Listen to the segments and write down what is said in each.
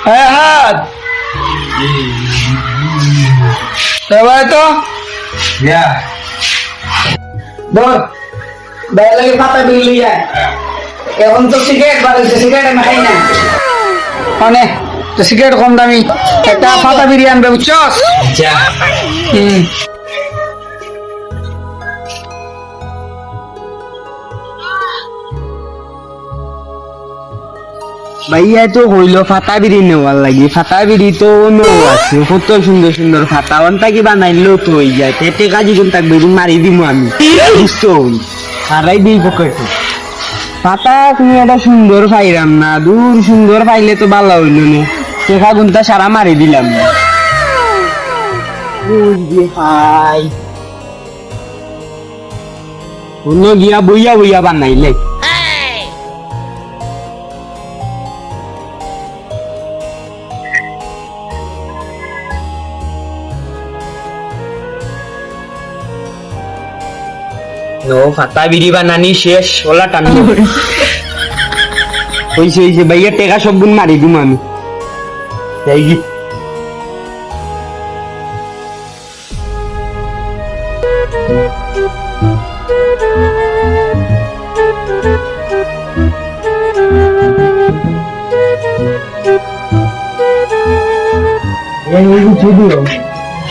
হাত সবাই তো ধর বাইরে লাগে পাতা বিলি যায় এখন তো সিগারেট বাড়ছে সিগারেট আমি খাই না মানে তো সিগারেট কম দামি একটা পাতা বিড়ি আনবে বুঝছস ভাইয়া তো হইল ফাতা বিড়ি নেওয়ার লাগি ফাতা বিড়ি তো নেওয়া আছে কত সুন্দর সুন্দর ফাতা অন্তা কি বানাইলেও তো হয়ে যায় পেটে কাজি কোন থাকবে মারি দিমু আমি বুঝতে হই সারাই দিই পকেটে ফাতা তুমি একটা সুন্দর পাইরাম না দূর সুন্দর পাইলে তো ভালো হইল না টেকা গুনটা সারা মারি দিলাম না বুঝবি হাই অন্য গিয়া বইয়া বইয়া বানাইলে নো ফাতা বিড়ি বানানি শেষ ওলা টানি হইছে হইছে ভাইয়া টেকা সব গুণ মারি দিম আমি যাই গি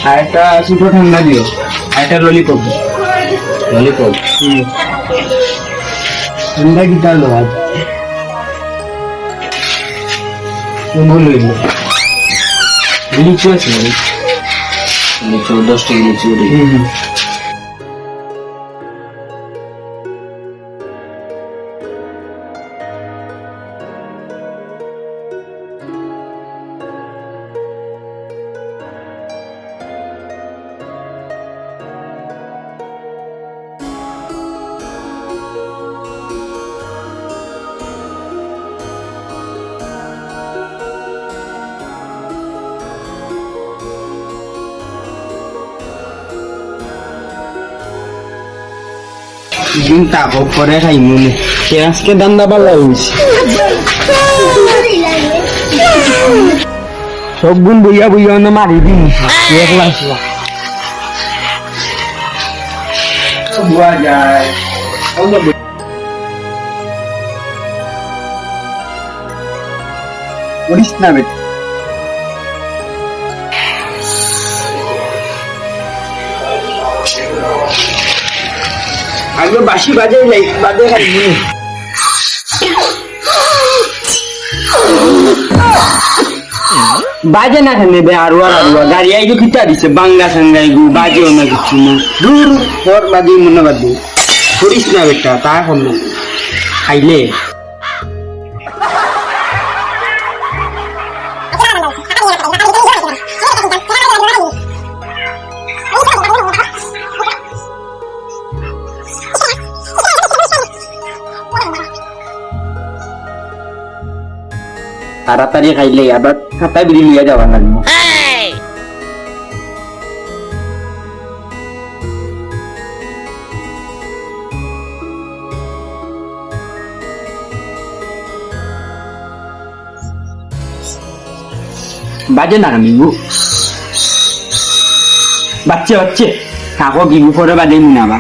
আরেকটা সুতো ঠান্ডা দিও আরেকটা ললিপপ ললিপপ ঠান্ডা কি তার লো আজ বললো লিচু আছে লিচু 10 টাকা লিচু দিন তাপ করে খাই মনে আজকে দান্দা পাল্লা হয়েছে সব গুণ বইয়া বইয়া মারি দিন করিস না বেটা আগে বাসি বাজে বাজে খাই বাজে না খানে বে আরুয়া গাড়ি আইগো কিতা দিছে বাংলা সঙ্গাই গু বাজেও না কিছু না দূর তোর বাজে মনে বাজে করিস না বেটা তা এখন খাইলে তাড়াতাড়ি খাইলে আবার খাতা বিড়ি লিয়া যাওয়া লাগবে বাজে না গিগু বাচ্চে বাচ্চে থাকো গিগু করে বাজে না বা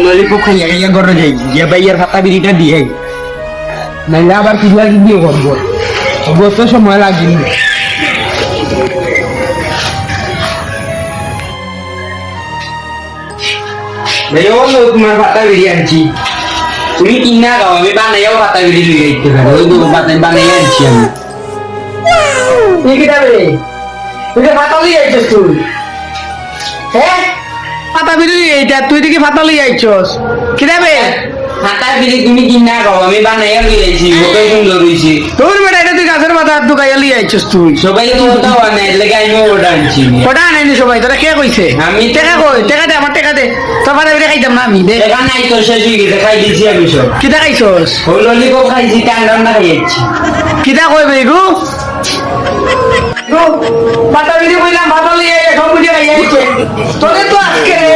ললিপপ খাইয়া খাইয়া ঘরে যাই গিয়ে ভাইয়ার খাতা বিড়িটা দিয়ে নাইলে আবার কিছু আর কি দিয়ে করবো তো সময় লাগেনি ভাইয়া বললো তোমার খাতা বিড়ি আনছি তুমি কিনা খাও আমি বানাইয়াও খাতা বিড়ি লিয়ে দিতে পারো ওই দুটো পাতায় বানাই আনছি আমি তুই কি যাবে তুই খাতা লিয়ে আইছিস তুই হ্যাঁ পাতা বিড়ি এইটা তুই দেখি ফাতা লিয়ে আইছস কি দেবে ফাটা বিড়ি তুমি কিনা খাও আমি বানাইয়া লিয়েছি কত সুন্দর হইছে তোর বেটা এটা তুই গাছের মাথা হাত ঢুকাইয়া লিয়ে আইছিস তুই সবাই তো ওটা বানাই লাগে আমি ওটা আনছি ওটা আনাইনি সবাই তোরা কে কইছে আমি টেকা কই টেকা দে আমার টেকা দে তোর ফাটা বিড়ি খাইতাম না আমি দে দেখা নাই তো শেষ হয়ে গেছে খাই দিয়েছি আমি সব কিতা খাইছস ওই ললিপপ খাইছি ঠান্ডা ঠান্ডা খাইয়াছি কিতা কই বেগু ফাটা বিড়ি কইলাম ভালো লিয়ে সব বুঝে খাইয়া আইছে তোরে তো আজকে রে